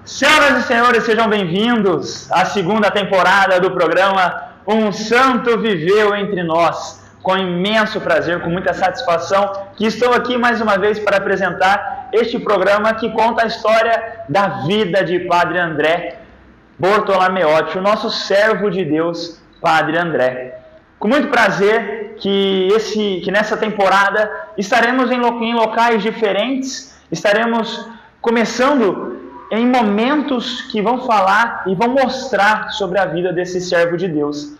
Senhoras e senhores, sejam bem-vindos à segunda temporada do programa Um Santo Viveu Entre Nós. Com imenso prazer, com muita satisfação, que estou aqui mais uma vez para apresentar este programa que conta a história da vida de Padre André Bortolameotti, o nosso servo de Deus, Padre André. Com muito prazer que nessa temporada estaremos em locais diferentes, estaremos começando em momentos que vão falar e vão mostrar sobre a vida desse servo de Deus.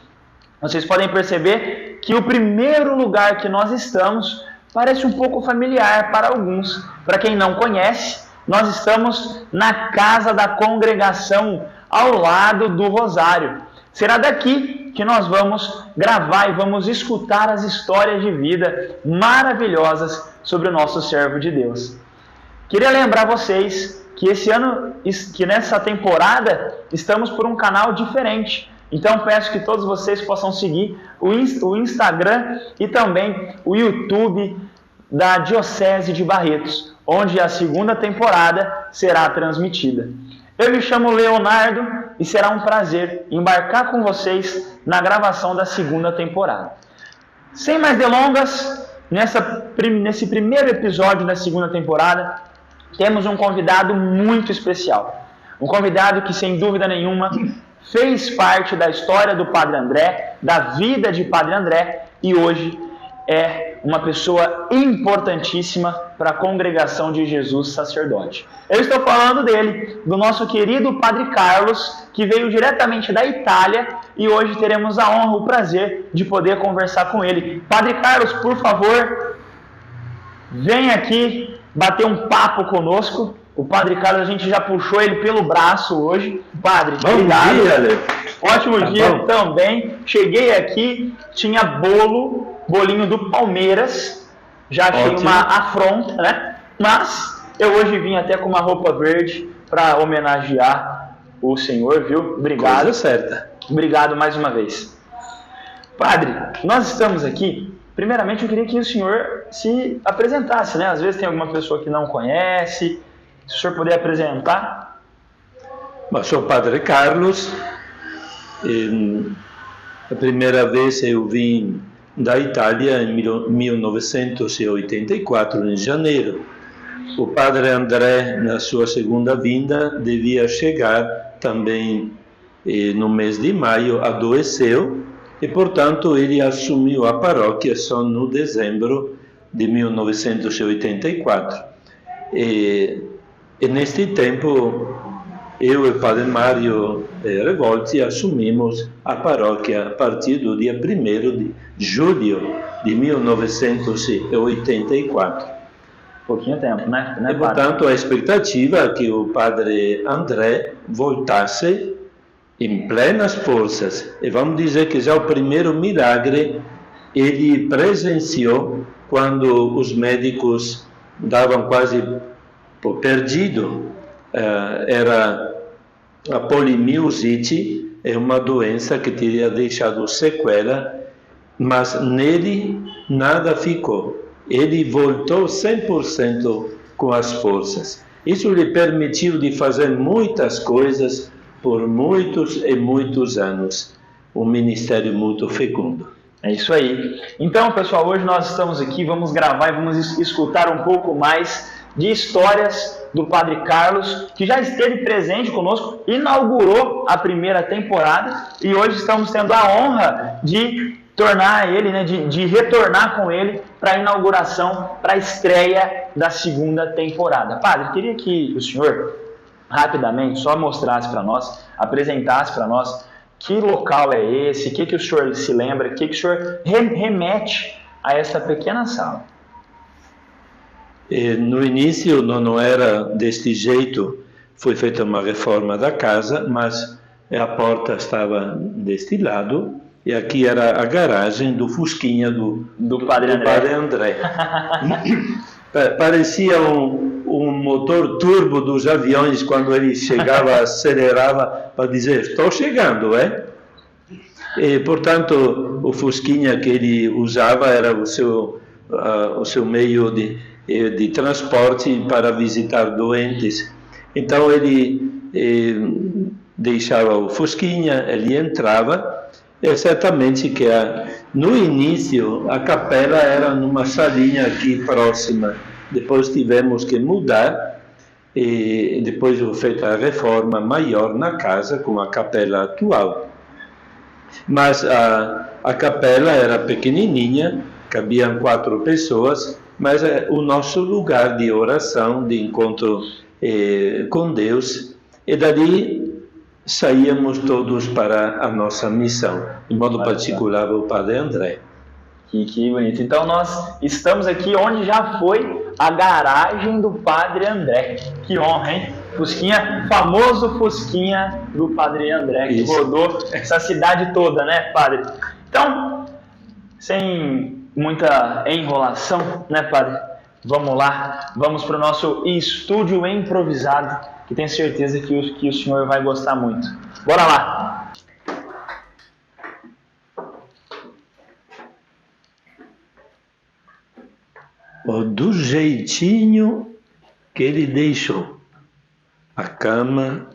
Vocês podem perceber que o primeiro lugar que nós estamos parece um pouco familiar para alguns. Para quem não conhece, nós estamos na casa da congregação, ao lado do Rosário. Será daqui que nós vamos gravar e vamos escutar as histórias de vida maravilhosas sobre o nosso servo de Deus. Queria lembrar vocês que esse ano, que nessa temporada, estamos por um canal diferente. Então peço que todos vocês possam seguir o Instagram e também o YouTube da Diocese de Barretos, onde a segunda temporada será transmitida. Eu me chamo Leonardo e será um prazer embarcar com vocês na gravação da segunda temporada. Sem mais delongas, nesse primeiro episódio da segunda temporada, temos um convidado muito especial. Um convidado que, sem dúvida nenhuma, fez parte da história do Padre André, da vida de Padre André, e hoje é uma pessoa importantíssima para a congregação de Jesus sacerdote. Eu estou falando dele, do nosso querido Padre Carlos, que veio diretamente da Itália, e hoje teremos a honra, o prazer de poder conversar com ele. Padre Carlos, por favor, vem aqui bater um papo conosco. O Padre Carlos, a gente já puxou ele pelo braço hoje. Padre, obrigado. Bom dia, Ale. Ótimo dia também. Cheguei aqui, tinha bolinho do Palmeiras. Já achei Ótimo. uma afronta, né? Mas eu hoje vim até com uma roupa verde para homenagear o senhor, viu? Obrigado. Coisa certa. Obrigado mais uma vez. Padre, nós estamos aqui. Primeiramente, eu queria que o senhor se apresentasse, né? Às vezes tem alguma pessoa que não conhece. Se o senhor puder apresentar. Bom, sou Padre Carlos. A primeira vez eu vim da Itália em 1984, em janeiro. O Padre André, na sua segunda vinda, devia chegar também no mês de maio, adoeceu, e, portanto, ele assumiu a paróquia só no dezembro de 1984. E neste tempo, eu e o Padre Mário Revolti assumimos a paróquia a partir do dia 1º de julho de 1984. Pouquinho tempo, né? E, portanto, a expectativa é que o Padre André voltasse em plenas forças. E vamos dizer que já o primeiro milagre ele presenciou quando os médicos davam quase por perdido. Era a polimiosite, é uma doença que teria deixado sequela, mas nele nada ficou. Ele voltou 100% com as forças. Isso lhe permitiu de fazer muitas coisas por muitos e muitos anos. Um ministério muito fecundo. É isso aí. Então, pessoal, hoje nós estamos aqui, vamos gravar e vamos escutar um pouco mais de histórias do Padre Carlos, que já esteve presente conosco, inaugurou a primeira temporada e hoje estamos tendo a honra de tornar ele, né, de retornar com ele para a inauguração, para a estreia da segunda temporada. Padre, queria que o senhor rapidamente só mostrasse para nós, apresentasse para nós que local é esse, o que o senhor se lembra, o que o senhor remete a essa pequena sala. No início não era deste jeito, foi feita uma reforma da casa, mas a porta estava deste lado e aqui era a garagem do Fusquinha do Padre André. Parecia um motor turbo dos aviões quando ele chegava, acelerava para dizer, estou chegando, é? E, portanto, o Fusquinha que ele usava era o seu meio de transporte para visitar doentes. Então ele deixava o Fusquinha, ele entrava. É certamente que no início a capela era numa salinha aqui próxima, depois tivemos que mudar e depois foi feita a reforma maior na casa com a capela atual. Mas a capela era pequenininha, cabiam 4 pessoas, mas é o nosso lugar de oração, de encontro com Deus, e dali saíamos todos para a nossa missão, de modo particular o Padre André. Que bonito. Então nós estamos aqui onde já foi a garagem do Padre André. Que honra, hein? Fusquinha, famoso Fusquinha do Padre André, que rodou essa cidade toda, né, Padre? Então, sem muita enrolação, né, Padre? Vamos lá, vamos para o nosso estúdio improvisado, que tenho certeza que o senhor vai gostar muito. Bora lá! Do jeitinho que ele deixou. A cama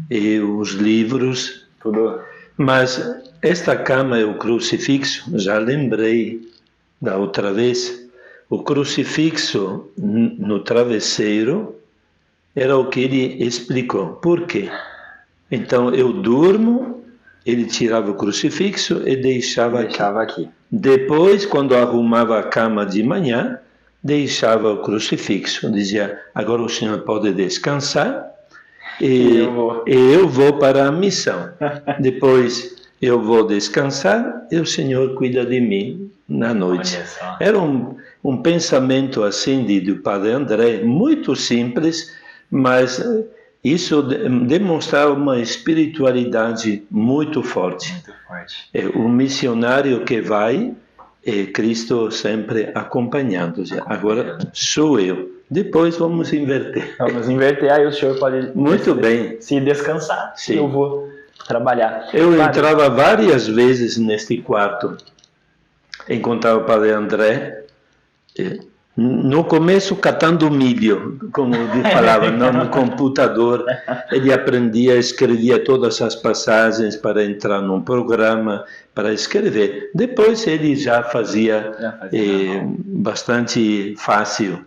e os livros. Tudo. Mas esta cama é o crucifixo, já lembrei da outra vez. O crucifixo no travesseiro era o que ele explicou. Por quê? Então eu durmo, ele tirava o crucifixo e deixava aqui. Depois, quando arrumava a cama de manhã, deixava o crucifixo. Dizia, agora o senhor pode descansar e eu vou para a missão. Depois eu vou descansar e o senhor cuida de mim na noite. Era um pensamento assim do Padre André, muito simples, mas isso demonstrava uma espiritualidade muito forte. O missionário que vai, é Cristo sempre acompanhando. Agora sou eu. Depois vamos inverter. Vamos inverter, aí o senhor pode muito bem. Se descansar. Sim. Eu vou trabalhar. Eu entrava várias vezes neste quarto, encontrava o Padre André, no começo catando milho, como ele falava, no computador. Ele aprendia, escrevia todas as passagens para entrar num programa, para escrever. Depois ele já fazia bastante fácil.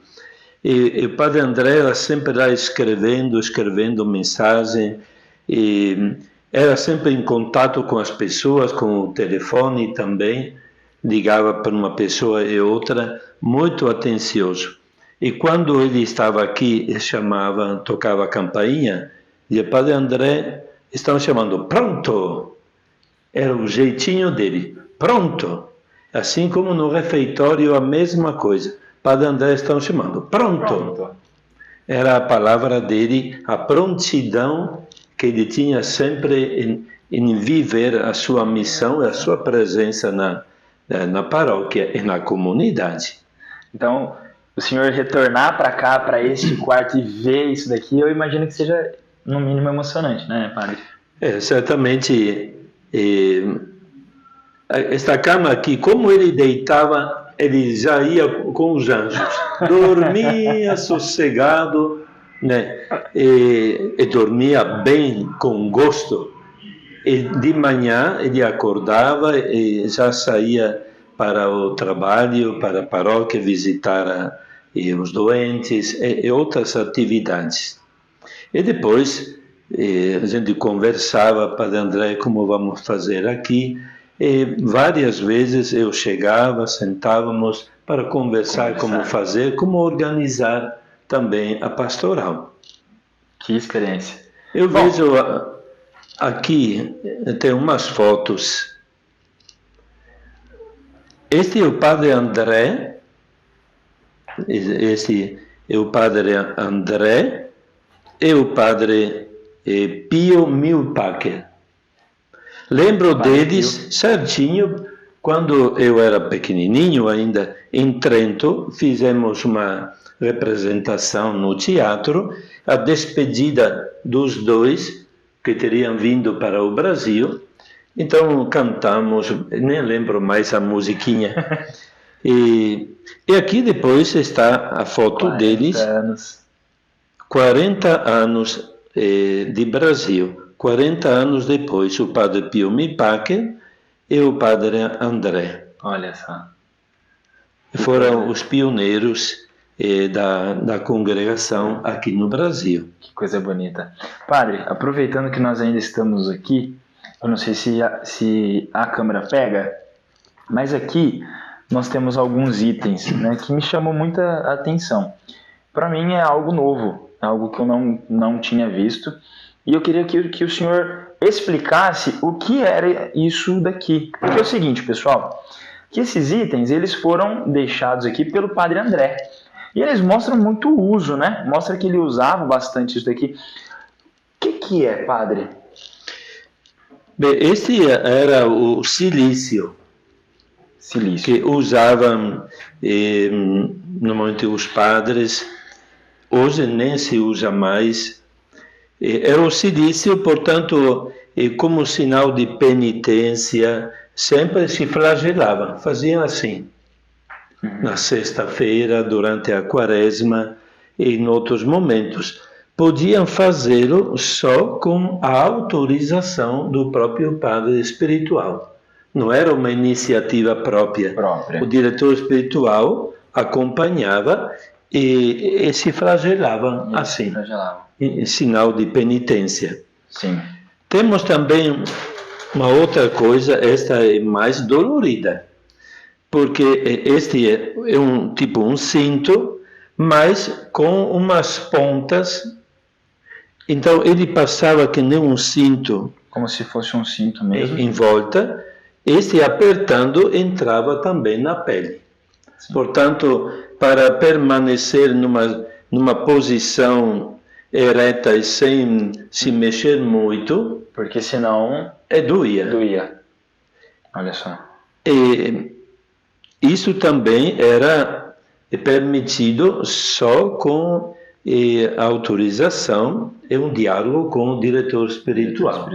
E o Padre André era sempre lá escrevendo mensagem, e era sempre em contato com as pessoas, com o telefone também. Ligava para uma pessoa e outra, muito atencioso. E quando ele estava aqui, ele chamava, tocava a campainha, e o Padre André estava chamando, pronto! Era o jeitinho dele, pronto! Assim como no refeitório, a mesma coisa. Padre André estava chamando, pronto! Era a palavra dele, a prontidão que ele tinha sempre em viver a sua missão, a sua presença na paróquia e na comunidade. Então, o senhor retornar para cá, para este quarto e ver isso daqui, eu imagino que seja, no mínimo, emocionante, né, Padre? Certamente, esta cama aqui, como ele deitava, ele já ia com os anjos, dormia sossegado, né? E dormia bem, com gosto. E de manhã ele acordava e já saía para o trabalho, para a paróquia, visitar os doentes e outras atividades. E depois a gente conversava, Padre André, como vamos fazer aqui. E várias vezes eu chegava, sentávamos para conversar como fazer, como organizar também a pastoral. Que experiência. Eu vejo... Aqui tem umas fotos. Este é o Padre André. Este é o Padre André e o Padre Pio Milpacher. Lembro deles certinho quando eu era pequenininho ainda, em Trento, fizemos uma representação no teatro, a despedida dos dois que teriam vindo para o Brasil. Então cantamos, nem lembro mais a musiquinha. E aqui depois está a foto deles. 40 anos de Brasil. 40 anos depois, o padre Pio Mipaque e o padre André. Olha só. Foram os pioneiros da congregação aqui no Brasil. Que coisa bonita. Padre, aproveitando que nós ainda estamos aqui, eu não sei se a câmera pega, mas aqui nós temos alguns itens, né, que me chamam muita atenção. Para mim é algo novo, é algo que eu não tinha visto, e eu queria que o senhor explicasse o que era isso daqui. Porque é o seguinte, pessoal, que esses itens eles foram deixados aqui pelo padre André. E eles mostram muito uso, né? Mostra que ele usava bastante isso daqui. O que é, padre? Bem, este era o silício. Silício. Que usavam normalmente os padres. Hoje nem se usa mais. Era o silício, portanto, como sinal de penitência, sempre se flagelavam, faziam assim. Na sexta-feira, durante a quaresma e em outros momentos. Podiam fazê-lo só com a autorização do próprio padre espiritual. Não era uma iniciativa própria. O diretor espiritual acompanhava e se flagelavam assim, em sinal de penitência. Sim. Temos também uma outra coisa, esta é mais dolorida, porque este é um cinto, mas com umas pontas. Então ele passava que nem um cinto. Como se fosse um cinto mesmo. Em volta. Este apertando entrava também na pele. Sim. Portanto, para permanecer numa posição ereta e sem se mexer muito. Porque senão. Doía. Olha só. Isso também era permitido só com a autorização e um diálogo com o diretor espiritual.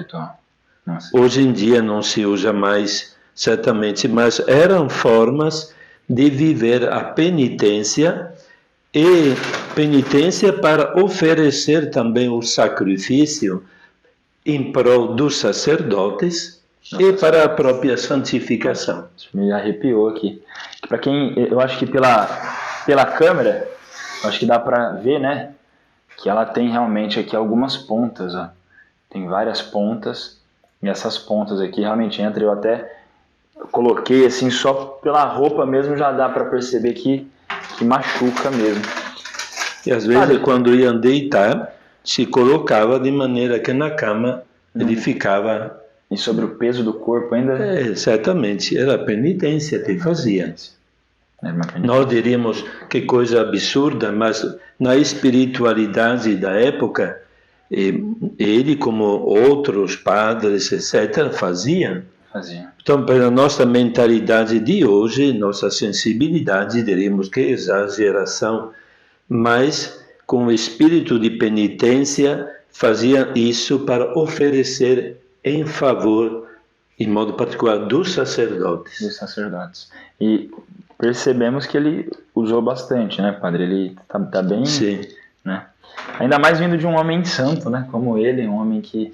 Hoje em dia não se usa mais, certamente, mas eram formas de viver a penitência e penitência para oferecer também o sacrifício em prol dos sacerdotes e para a própria santificação. Me arrepiou aqui. Para quem, eu acho que pela câmera, acho que dá para ver, né, que ela tem realmente aqui algumas pontas, ó. Tem várias pontas, e essas pontas aqui realmente entram. Eu até coloquei assim, só pela roupa mesmo já dá para perceber que machuca mesmo. E às vezes quando iam deitar, se colocava de maneira que na cama ele ficava... E sobre o peso do corpo ainda? Certamente, era a penitência que fazia. Nós diríamos que coisa absurda, mas na espiritualidade da época, ele como outros padres, etc., faziam. Então, pela nossa mentalidade de hoje, nossa sensibilidade, diríamos que exageração, mas com o espírito de penitência, faziam isso para oferecer em favor, em modo particular, dos sacerdotes. E percebemos que ele usou bastante, né, padre? Ele tá bem... Sim. Né? Ainda mais vindo de um homem santo, né? Como ele, um homem que...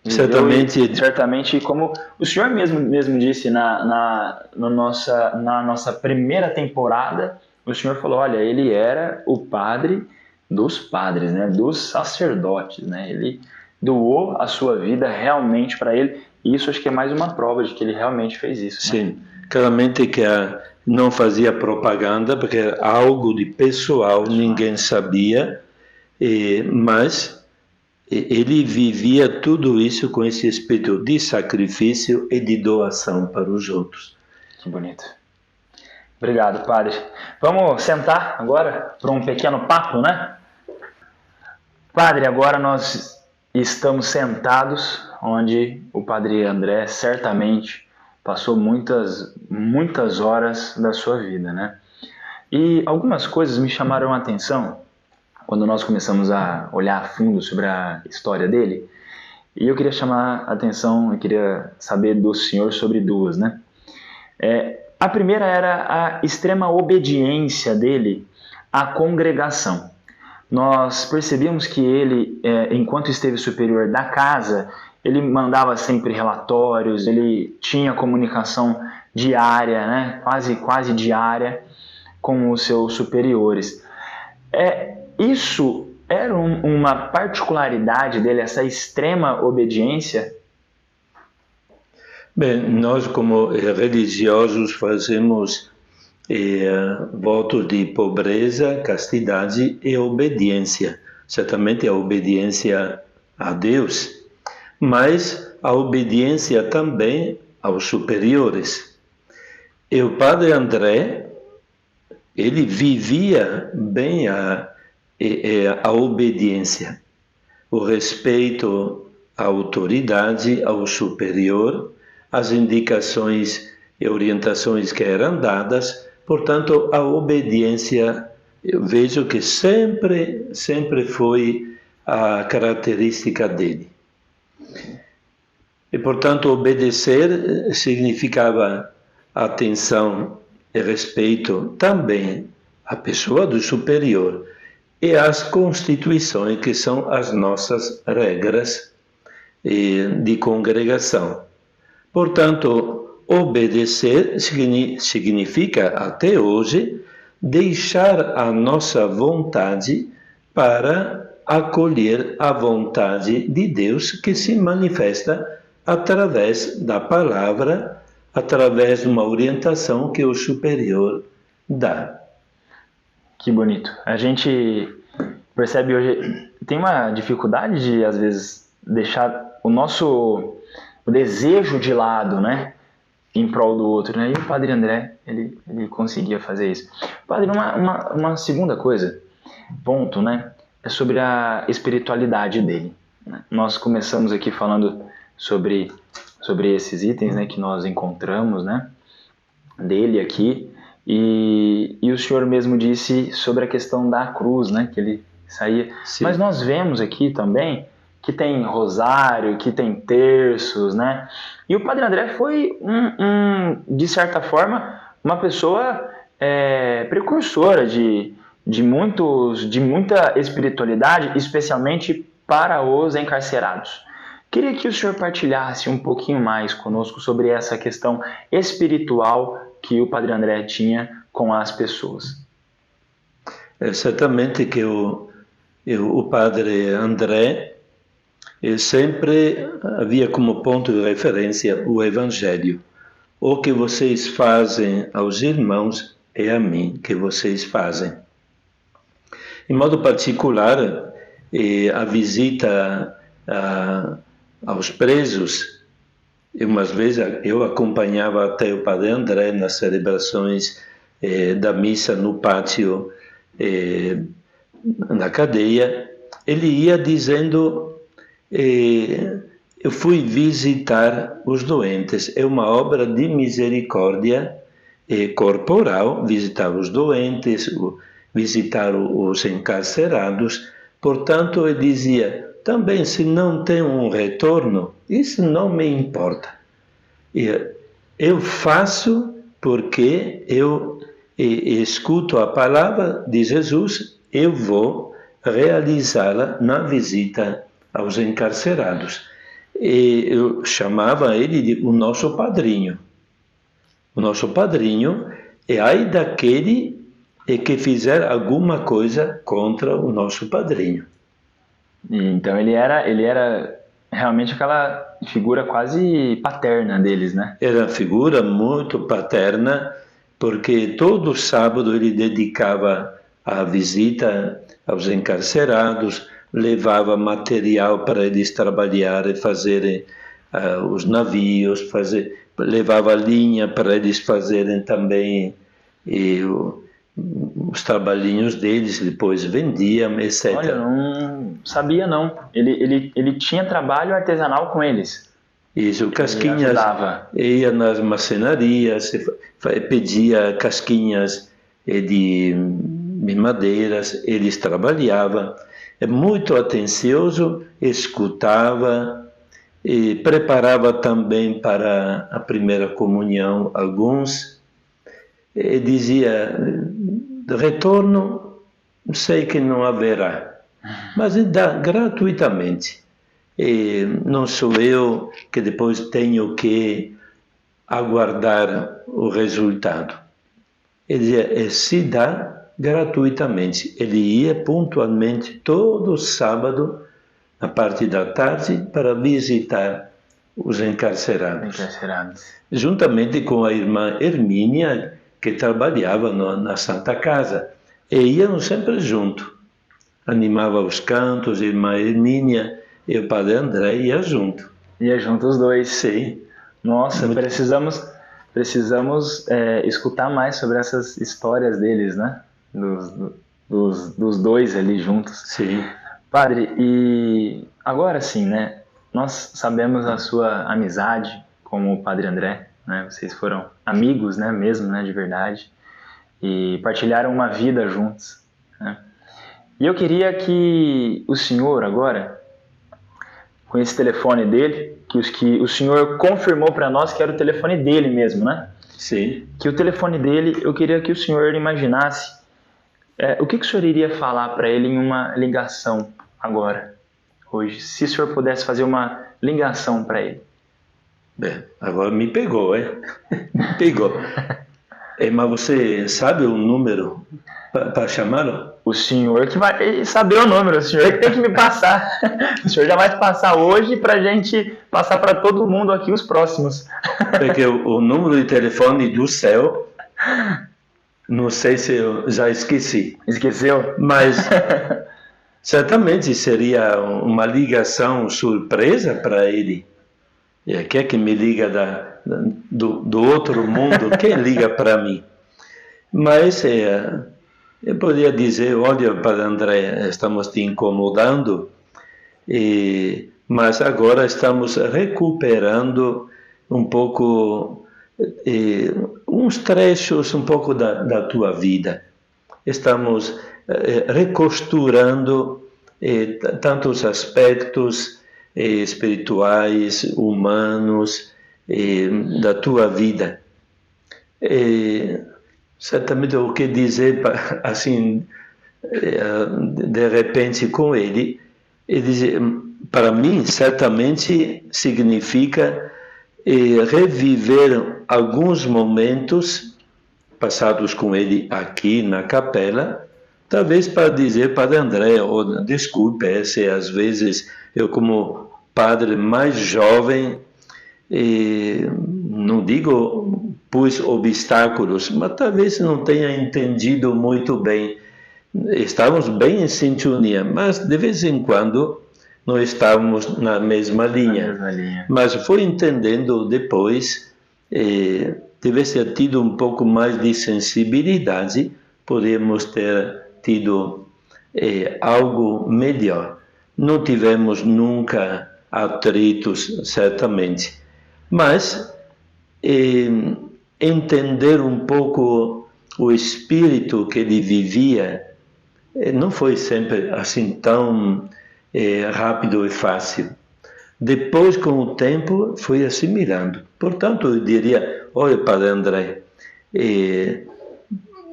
Certamente, como o senhor mesmo disse na nossa primeira temporada, o senhor falou, olha, ele era o padre dos padres, né? Dos sacerdotes, né? Ele doou a sua vida realmente para ele, e isso acho que é mais uma prova de que ele realmente fez isso. Né? Sim, claramente que não fazia propaganda, porque era algo de pessoal, ninguém sabia, mas ele vivia tudo isso com esse espírito de sacrifício e de doação para os outros. Que bonito. Obrigado, padre. Vamos sentar agora para um pequeno papo, né? Padre, agora nós estamos sentados onde o padre André certamente passou muitas horas da sua vida, né? E algumas coisas me chamaram a atenção quando nós começamos a olhar a fundo sobre a história dele. E eu queria chamar a atenção, eu queria saber do senhor sobre duas, né? A primeira era a extrema obediência dele à congregação. nós percebemos que ele, enquanto esteve superior da casa, ele mandava sempre relatórios, ele tinha comunicação diária, né? quase diária, com os seus superiores. Isso era uma particularidade dele, essa extrema obediência? Bem, nós como religiosos fazemos votos de pobreza, castidade e obediência. Certamente a obediência a Deus, mas a obediência também aos superiores. E o padre André, ele vivia bem a obediência, o respeito à autoridade, ao superior, as indicações e orientações que eram dadas. Portanto, a obediência, eu vejo que sempre foi a característica dele. E, portanto, obedecer significava atenção e respeito também à pessoa do superior e às constituições, que são as nossas regras de congregação. Portanto, obedecer significa, até hoje, deixar a nossa vontade para acolher a vontade de Deus, que se manifesta através da palavra, através de uma orientação que o superior dá. Que bonito. A gente percebe hoje, tem uma dificuldade de, às vezes, deixar o desejo de lado, né? Em prol do outro, né? E o Padre André, ele conseguia fazer isso. Padre, uma segunda coisa, ponto, né? É sobre a espiritualidade dele, né? Nós começamos aqui falando sobre esses itens, né, que nós encontramos, né, dele aqui, e o senhor mesmo disse sobre a questão da cruz, né, que ele saía. Sim. Mas nós vemos aqui também que tem rosário, que tem terços, né, e o Padre André foi, de certa forma, uma pessoa precursora de muita espiritualidade, especialmente para os encarcerados. Queria que o senhor partilhasse um pouquinho mais conosco sobre essa questão espiritual que o Padre André tinha com as pessoas. Certamente que o Padre André sempre havia como ponto de referência o Evangelho. O que vocês fazem aos irmãos é a mim que vocês fazem. Em modo particular, a visita aos presos, umas vezes eu acompanhava até o Padre André nas celebrações da missa no pátio na cadeia. Ele ia dizendo: eu fui visitar os doentes, é uma obra de misericórdia corporal, visitar os doentes, visitar os encarcerados. Portanto, ele dizia: também, se não tem um retorno, isso não me importa. Eu faço porque eu escuto a palavra de Jesus, eu vou realizá-la na visita aos encarcerados. E eu chamava ele de o nosso padrinho. O nosso padrinho é ai daquele que fizer alguma coisa contra o nosso padrinho. Então ele era realmente aquela figura quase paterna deles, né? Era uma figura muito paterna, porque todo sábado ele dedicava a visita aos encarcerados, levava material para eles trabalharem, fazerem os navios, levava linha para eles fazerem também os trabalhinhos deles, depois vendiam, etc. Olha, eu não sabia não. Ele tinha trabalho artesanal com eles. Isso, casquinhas, ia nas marcenarias, pedia casquinhas de madeiras, eles trabalhavam. É muito atencioso, escutava e preparava também para a primeira comunhão alguns. E dizia: retorno sei que não haverá, mas dá gratuitamente. E não sou eu que depois tenho que aguardar o resultado. Ele se dá gratuitamente. Ele ia pontualmente todo sábado, na parte da tarde, para visitar os encarcerados. Juntamente com a irmã Hermínia, que trabalhava na Santa Casa. E iam sempre juntos. Animava os cantos, a irmã Hermínia e o padre André iam junto. Ia junto os dois. Sim. Nossa, precisamos escutar mais sobre essas histórias deles, né? Dos dois ali juntos. Sim. Padre, e agora sim, né? Nós sabemos a sua amizade com o Padre André, né? Vocês foram amigos, né? Mesmo, né? De verdade. E partilharam uma vida juntos, né? E eu queria que o senhor agora, com esse telefone dele, que o senhor confirmou para nós que era o telefone dele mesmo, né? Sim. Que o telefone dele, eu queria que o senhor imaginasse o que o senhor iria falar para ele em uma ligação agora, hoje, se o senhor pudesse fazer uma ligação para ele. Bem, agora me pegou, hein? Me pegou. Mas você sabe o número para chamá-lo? O senhor que vai saber o número, o senhor que tem que me passar. O senhor já vai passar hoje para a gente passar para todo mundo aqui os próximos. Porque o número de telefone do céu, não sei se eu já esqueci. Esqueceu? Mas certamente seria uma ligação surpresa para ele. Quer que me liga do outro mundo? Quem liga para mim? Mas eu poderia dizer, olha, Padre André, estamos te incomodando, mas agora estamos recuperando um pouco, uns trechos um pouco da tua vida. Estamos recosturando tantos aspectos espirituais, humanos, da tua vida. Certamente o que dizer assim de repente com ele dizer, para mim certamente significa reviver alguns momentos passados com ele aqui na capela, talvez para dizer para André, desculpe se às vezes eu como padre mais jovem não digo pus obstáculos, mas talvez não tenha entendido muito bem. Estávamos bem em sintonia, mas de vez em quando não estávamos na mesma linha. Mas fui entendendo depois, tivesse tido um pouco mais de sensibilidade, poderíamos ter tido algo melhor. Não tivemos nunca atritos, certamente, mas entender um pouco o espírito que ele vivia não foi sempre assim tão rápido e fácil. Depois, com o tempo, fui assimilando. Portanto, eu diria, olha, Padre André,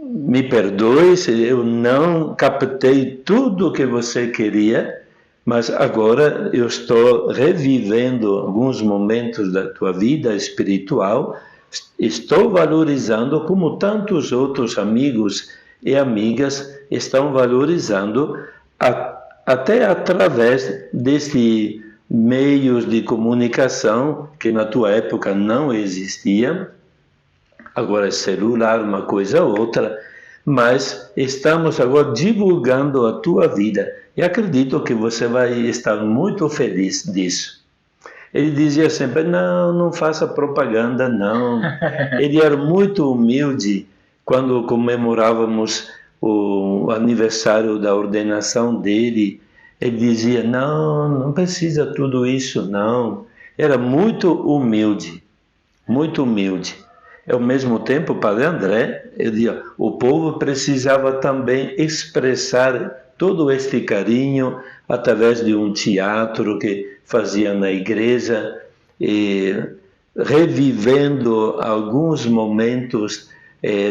me perdoe se eu não captei tudo o que você queria, mas agora eu estou revivendo alguns momentos da tua vida espiritual, estou valorizando como tantos outros amigos e amigas estão valorizando, até através desses meios de comunicação que na tua época não existiam. Agora é celular, uma coisa ou outra, mas estamos agora divulgando a tua vida e acredito que você vai estar muito feliz disso. Ele dizia sempre, não faça propaganda, não. Ele era muito humilde quando comemorávamos o aniversário da ordenação dele. Ele dizia, não precisa tudo isso, não. Era muito humilde, muito humilde. Ao mesmo tempo, Padre André, ele dizia, o povo precisava também expressar todo este carinho através de um teatro que fazia na igreja, revivendo alguns momentos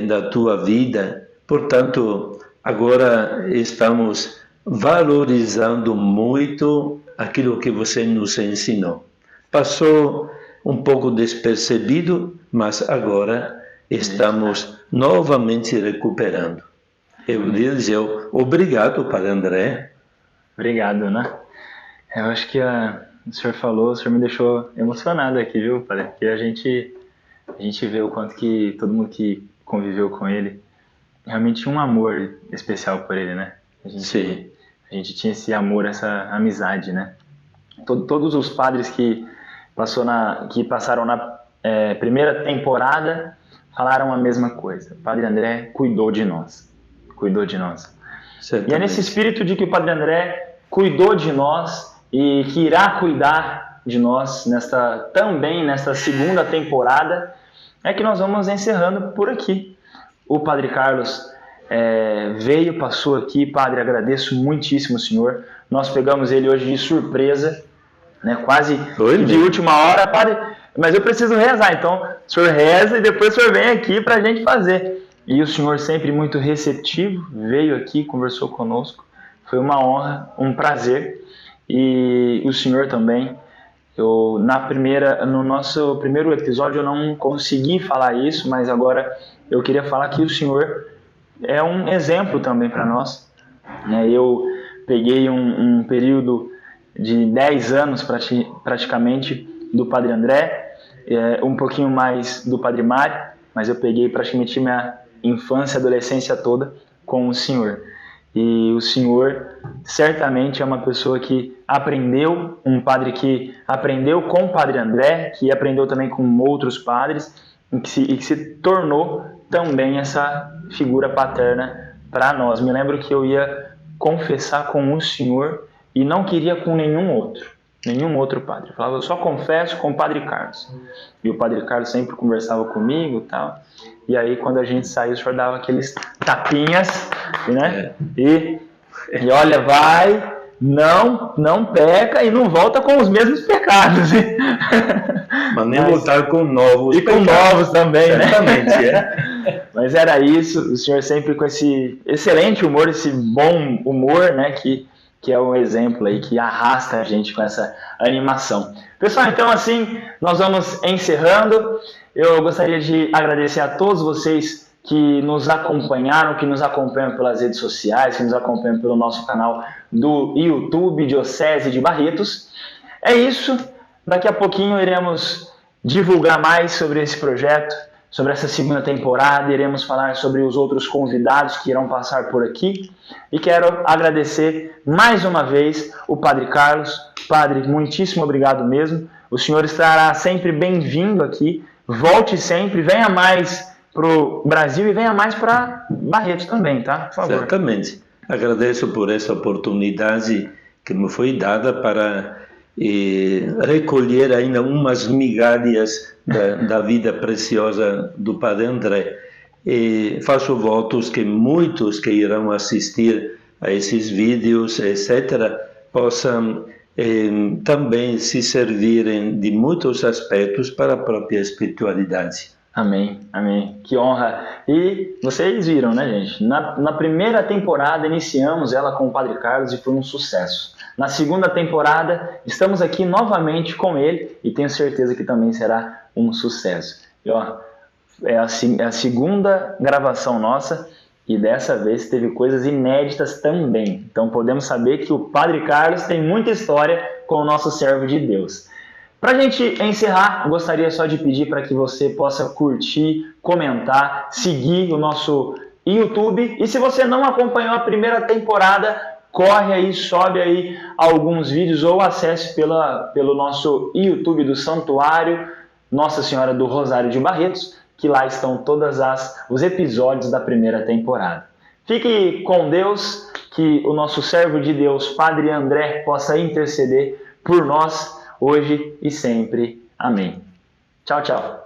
da tua vida. Portanto, agora estamos valorizando muito aquilo que você nos ensinou. Passou um pouco despercebido, mas agora estamos novamente recuperando. Eu dizer obrigado, Padre André. Obrigado, né? Eu acho que o senhor falou, o senhor me deixou emocionado aqui, viu, Padre? Porque a gente vê o quanto que todo mundo que conviveu com ele realmente tinha um amor especial por ele, né? Sim. A gente tinha esse amor, essa amizade, né? Todos os padres que passaram na primeira temporada falaram a mesma coisa. O Padre André cuidou de nós. E é nesse espírito de que o Padre André cuidou de nós e que irá cuidar de nós também nesta segunda temporada, é que nós vamos encerrando por aqui. O Padre Carlos veio, passou aqui. Padre, agradeço muitíssimo o senhor. Nós pegamos ele hoje de surpresa, né, quase de última hora. Padre, mas eu preciso rezar, então o senhor reza e depois o senhor vem aqui para a gente fazer. E o senhor sempre muito receptivo, veio aqui, conversou conosco. Foi uma honra, um prazer. E o senhor também, no nosso primeiro episódio eu não consegui falar isso, mas agora eu queria falar que o senhor é um exemplo também para nós, né? Eu peguei um período de 10 anos praticamente do Padre André, um pouquinho mais do Padre Mário, mas eu peguei praticamente minha infância e adolescência toda com o senhor. E o senhor certamente é uma pessoa que aprendeu, um padre que aprendeu com o Padre André, que aprendeu também com outros padres, e que se tornou também essa figura paterna para nós. Me lembro que eu ia confessar com o senhor e não queria com nenhum outro padre. Eu falava, eu só confesso com o Padre Carlos. E o Padre Carlos sempre conversava comigo e tal. E aí, quando a gente saiu, o senhor dava aqueles tapinhas, né? E olha, vai, não peca e não volta com os mesmos pecados. Mas nem voltar com novos pecados. E com novos também, certamente, né? Mas era isso, o senhor sempre com esse excelente humor, esse bom humor, né? Que é um exemplo aí, que arrasta a gente com essa animação. Pessoal, então assim, nós vamos encerrando. Eu gostaria de agradecer a todos vocês que nos acompanharam, que nos acompanham pelas redes sociais, que nos acompanham pelo nosso canal do YouTube, Diocese de Barretos. É isso, daqui a pouquinho iremos divulgar mais sobre esse projeto, sobre essa segunda temporada, iremos falar sobre os outros convidados que irão passar por aqui. E quero agradecer mais uma vez o Padre Carlos. Padre, muitíssimo obrigado mesmo. O senhor estará sempre bem-vindo aqui. Volte sempre, venha mais para o Brasil e venha mais para Barretos também, tá? Por favor. Certamente. Agradeço por essa oportunidade que me foi dada para recolher ainda umas migalhas da vida preciosa do Padre André. E faço votos que muitos que irão assistir a esses vídeos, etc., possam também se servirem de muitos aspectos para a própria espiritualidade. Amém, amém. Que honra. E vocês viram, né, gente? Na primeira temporada iniciamos ela com o Padre Carlos e foi um sucesso. Na segunda temporada estamos aqui novamente com ele e tenho certeza que também será um sucesso. E ó, é a segunda gravação nossa e dessa vez teve coisas inéditas também. Então podemos saber que o Padre Carlos tem muita história com o nosso servo de Deus. Para a gente encerrar, gostaria só de pedir para que você possa curtir, comentar, seguir o nosso YouTube. E se você não acompanhou a primeira temporada, corre aí, sobe aí alguns vídeos ou acesse pelo nosso YouTube do Santuário Nossa Senhora do Rosário de Barretos, que lá estão todos os episódios da primeira temporada. Fique com Deus, que o nosso servo de Deus, Padre André, possa interceder por nós hoje e sempre. Amém. Tchau, tchau.